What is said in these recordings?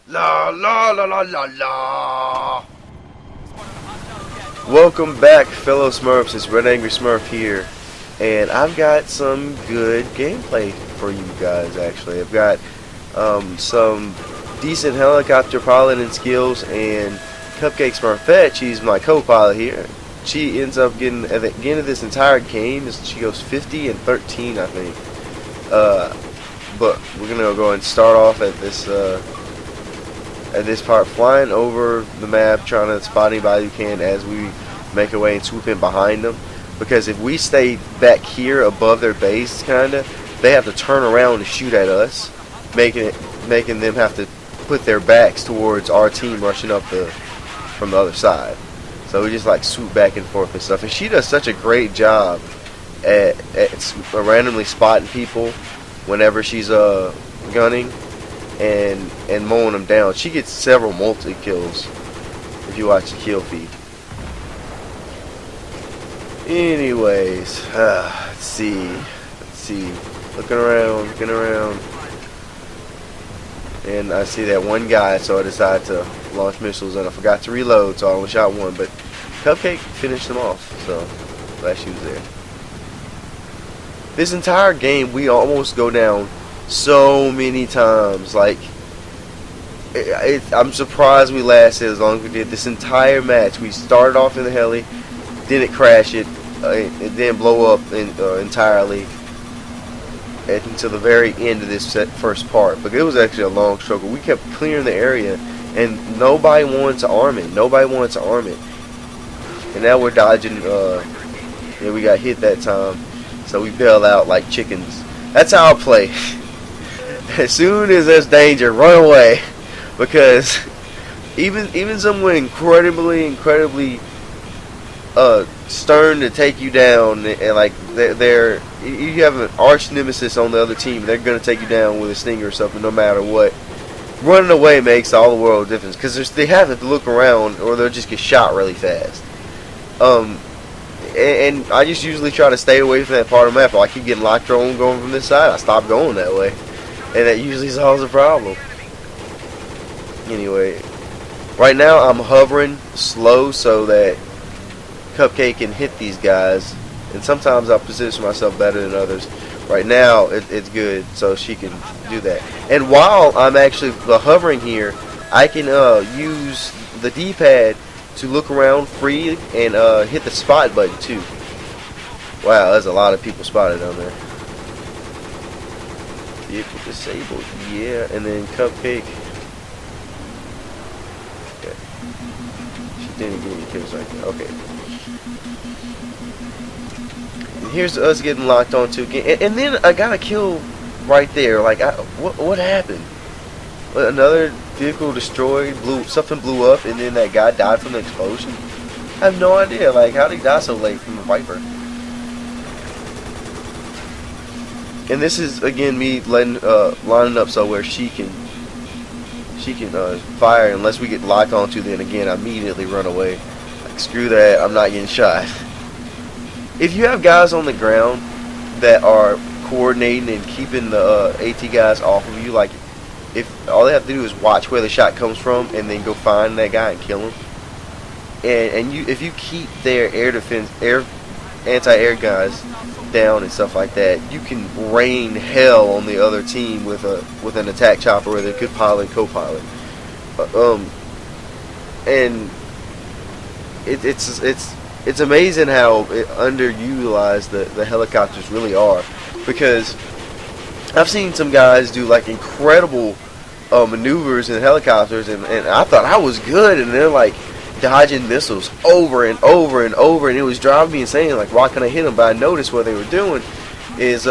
La la la la la la. Welcome back, fellow Smurfs. It's Red Angry Smurf here, and I've got some good gameplay for you guys. Actually, I've got some decent helicopter piloting skills, and Cupcake Smurfet, she's my co-pilot here. She ends up getting at the end of this entire game. She goes 50 and 13, I think. But we're gonna go and start off at this part, flying over the map, trying to spot anybody you can as we make our way and swoop in behind them. Because if we stay back here above their base, kinda, they have to turn around and shoot at us, making them have to put their backs towards our team rushing up from the other side. So we just like swoop back and forth and stuff. And she does such a great job at randomly spotting people whenever she's gunning and mowing them down. She gets several multi-kills if you watch the kill feed. Anyways, let's see. Looking around. And I see that one guy, so I decided to launch missiles, and I forgot to reload, so I only shot one. But Cupcake finished them off, so glad she was there. This entire game, we almost go down so many times. Like, I'm surprised we lasted as long as we did. This entire match, we started off in the heli, didn't crash it, it didn't blow up entirely until the very end of this first part. But it was actually a long struggle. We kept clearing the area, and nobody wanted to arm it. And now we're dodging. Yeah, we got hit that time, so we bail out like chickens. That's how I play. As soon as there's danger, run away, because even someone incredibly stern to take you down, and like you have an arch nemesis on the other team, they're gonna take you down with a stinger or something, no matter what. Running away makes all the world of difference, because they have to look around or they'll just get shot really fast. And I just usually try to stay away from that part of the map. If I keep getting locked on going from this side, I stop going that way, and that usually solves the problem. Anyway, right now I'm hovering slow so that Cupcake can hit these guys, and sometimes I'll position myself better than others. Right now it's good, so she can do that. And while I'm actually hovering here, I can use the D-pad to look around free and hit the spot button too. Wow, there's a lot of people spotted down there. Vehicle disabled, yeah. And then Cupcake. Okay. She didn't get any kills right there. Okay. And here's us getting locked onto again. And then I got a kill right there. Like, what happened? Another vehicle destroyed, something blew up, and then that guy died from the explosion. I have no idea. Like, how did he die so late from a Viper? And this is again me lining up so where she can fire unless we get locked onto. Then again, I immediately run away. Like, screw that. I'm not getting shot. If you have guys on the ground that are coordinating and keeping the AT guys off of you, like, if all they have to do is watch where the shot comes from and then go find that guy and kill him, and if you keep their air defense, anti-air guys down and stuff like that, you can rain hell on the other team with an attack chopper where they could pilot and co-pilot. And it's amazing how underutilized the helicopters really are, because I've seen some guys do like incredible maneuvers in helicopters, and I thought I was good, and they're like dodging missiles over and over and over, and it was driving me insane. Like, why couldn't I hit them? But I noticed what they were doing is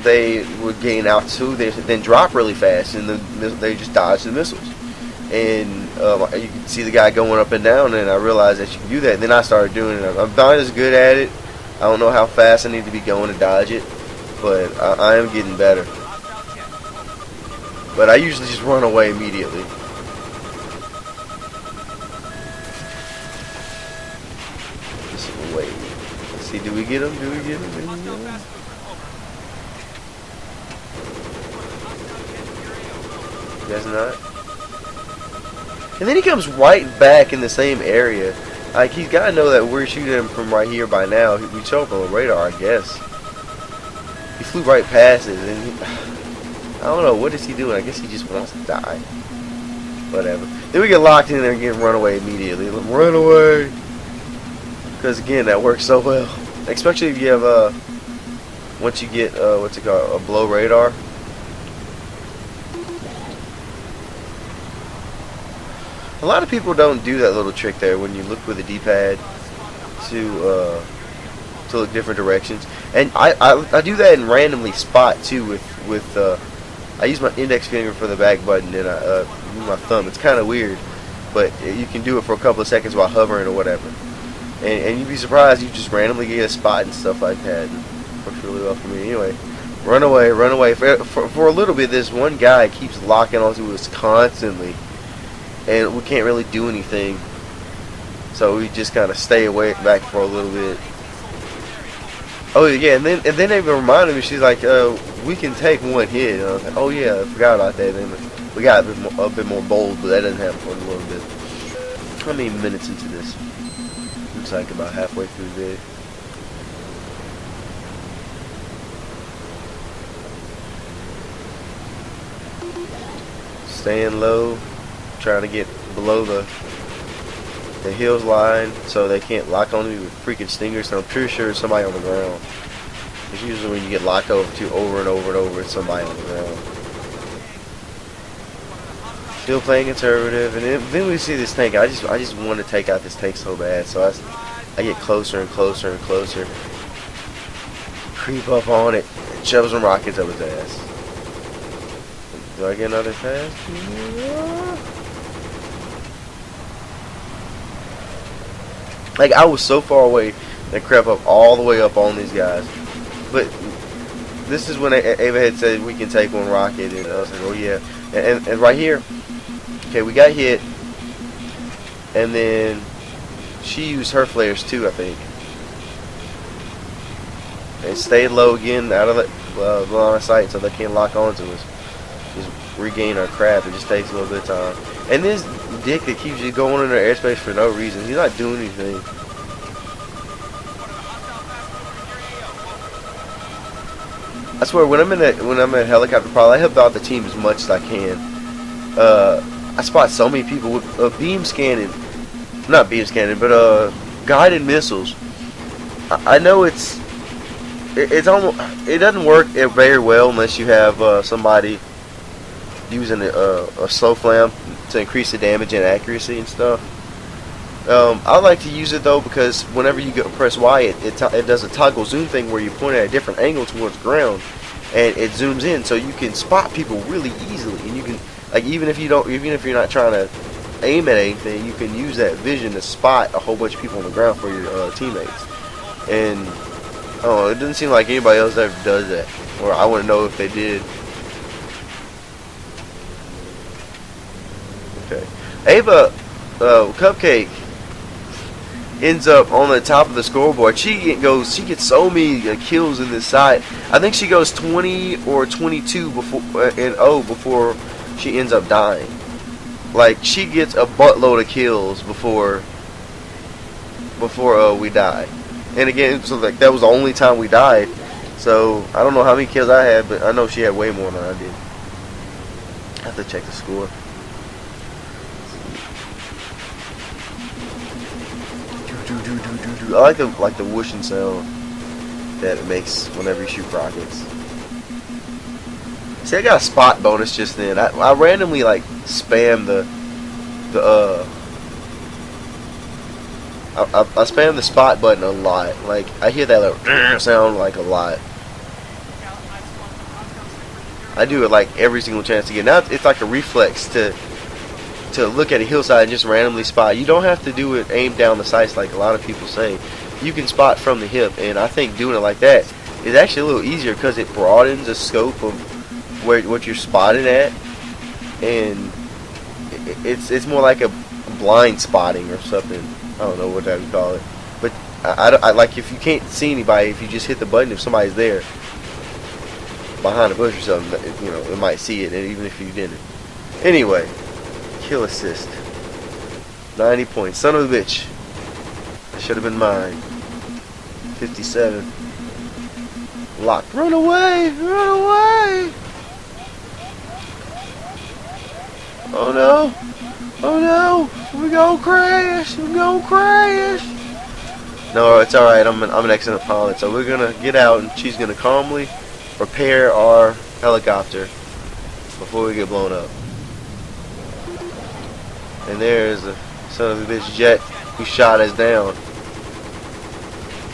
they would gain altitude, then drop really fast, and then they just dodge the missiles. And you can see the guy going up and down, and I realized that you can do that. And then I started doing it. I'm not as good at it. I don't know how fast I need to be going to dodge it, but I am getting better. But I usually just run away immediately. Just wait. Let's see, do we get him? Guess not. And then he comes right back in the same area. Like, he's got to know that we're shooting him from right here by now. We show up on the radar, I guess. He flew right past it, and I don't know, what is he doing? I guess he just wants to die. Whatever. Then we get locked in there and get run away immediately. Run away! Because, again, that works so well. Especially if you have, once you get, what's it called, a blow radar. A lot of people don't do that little trick there when you look with the D-pad to look different directions. And I do that in randomly spot too with I use my index finger for the back button and I use my thumb. It's kind of weird, but you can do it for a couple of seconds while hovering or whatever. And you'd be surprised, you just randomly get a spot and stuff like that. It works really well for me. Anyway, run away, run away. For a little bit, this one guy keeps locking onto us constantly, and we can't really do anything. So we just kind of stay away back for a little bit. Oh yeah, and then they reminded me. She's like, "We can take one hit." And I was like, "Oh yeah, I forgot about that." Then we got a bit more bold, but that doesn't happen for a little bit. How many minutes into this? Looks like about halfway through the day. Staying low, trying to get below the hills line so they can't lock on me with freaking stingers. So I'm pretty sure it's somebody on the ground. It's usually when you get locked over and over, it's somebody on the ground. Still playing conservative, and then we see this tank. I just want to take out this tank so bad, so I get closer and closer and closer. Creep up on it, and shove some rockets up its ass. Do I get another pass? Like, I was so far away and crept up all the way up on these guys. But this is when Ava had said we can take one rocket, and I was like, oh yeah. And right here, okay, we got hit, and then she used her flares too, I think. And stayed low again, out of the line of sight, so they can't lock onto us. Just regain our crap. It just takes a little bit of time. And this dick that keeps you going in their airspace for no reason, he's not doing anything. I swear, when I'm in helicopter pilot, I help out the team as much as I can. I spot so many people with beam scanning, not beam scanning, but guided missiles. I know it's almost, it doesn't work very well unless you have somebody using a slow flam to increase the damage and accuracy and stuff. I like to use it though because whenever you press Y, it does a toggle zoom thing where you point at a different angle towards the ground, and it zooms in, so you can spot people really easily. And you can, like, even if you're not trying to aim at anything, you can use that vision to spot a whole bunch of people on the ground for your teammates. And it doesn't seem like anybody else ever does that, or I wouldn't know if they did. Okay, Ava, Cupcake ends up on the top of the scoreboard. She gets so many kills in this side. I think she goes 20 or 22 before she ends up dying. Like, she gets a buttload of kills before we die. And again, so like that was the only time we died. So I don't know how many kills I had, but I know she had way more than I did. I have to check the score. I like the whooshing sound that it makes whenever you shoot rockets. See, I got a spot bonus just then. I randomly like spam I spam the spot button a lot. Like, I hear that little sound like a lot. I do it like every single chance to get. Now it's like a reflex to look at a hillside and just randomly spot. You don't have to do it aimed down the sights like a lot of people say. You can spot from the hip, and I think doing it like that is actually a little easier because it broadens the scope of what you're spotting at, and it's more like a blind spotting or something. I don't know what I would call it, but I like, if you can't see anybody, if you just hit the button, if somebody's there behind a bush or something, you know, it might see it, even if you didn't. Anyway, kill assist. 90 points. Son of a bitch. That should have been mine. 57. Locked. Run away! Run away! Oh no! Oh no! We're gonna crash! We're gonna crash! No, it's alright. I'm an excellent pilot. So we're gonna get out and she's gonna calmly repair our helicopter before we get blown up. And there's a son of a bitch jet who shot us down.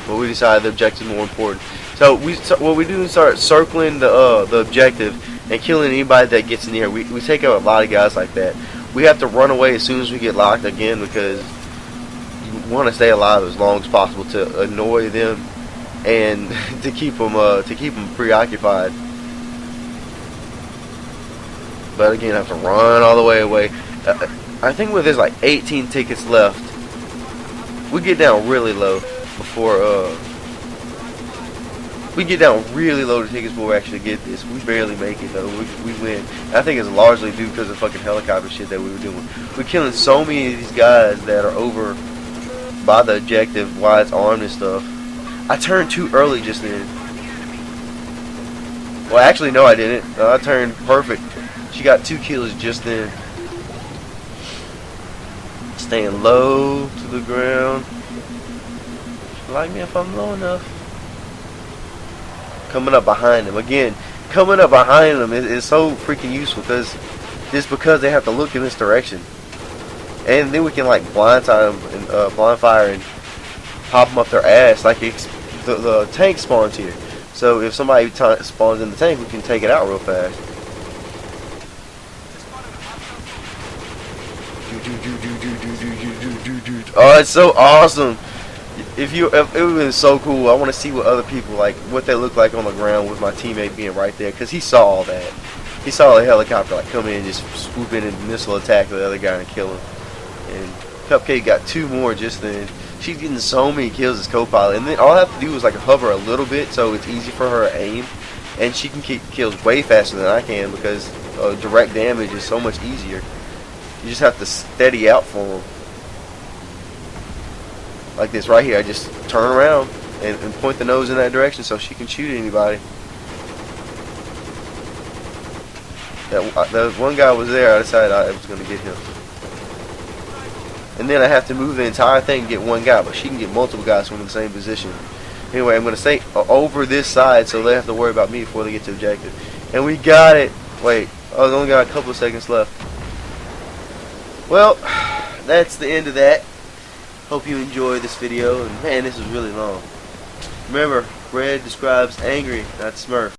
But we decided the objective is more important. So what we do is start circling the objective and killing anybody that gets near. We take out a lot of guys like that. We have to run away as soon as we get locked again because you want to stay alive as long as possible to annoy them and to keep them preoccupied. But again, I have to run all the way away. I think there's like 18 tickets left. We get down really low before we get down really low to tickets before we actually get this. We barely make it though. We win. And I think it's largely due because of fucking helicopter shit that we were doing. We're killing so many of these guys that are over by the objective while it's armed and stuff. I turned too early just then. Well, actually, no, I didn't. I turned perfect. She got 2 kills just then. Staying low to the ground. Like me if I'm low enough. Coming up behind them again. Coming up behind them is so freaking useful because they have to look in this direction, and then we can like blindside them and blind fire and pop them up their ass. Like the tank spawns here, so if somebody spawns in the tank, we can take it out real fast. Oh, it's so awesome. It would have been so cool. I want to see what other people like, what they look like on the ground with my teammate being right there, because he saw all that. He saw the helicopter like come in and just swoop in and missile attack the other guy and kill him. And Cupcake got 2 more just then. She's getting so many kills as co-pilot, and then all I have to do is like hover a little bit so it's easy for her to aim, and she can keep kills way faster than I can because direct damage is so much easier. You just have to steady out for them. Like this right here, I just turn around and point the nose in that direction so she can shoot anybody. That one guy was there, I decided I was going to get him. And then I have to move the entire thing and get one guy, but she can get multiple guys from the same position. Anyway, I'm going to stay over this side so they have to worry about me before they get to the objective. And we got it! Wait, I only got a couple of seconds left. Well, that's the end of that. Hope you enjoyed this video, and man, this was really long. Remember, red describes angry, not Smurf.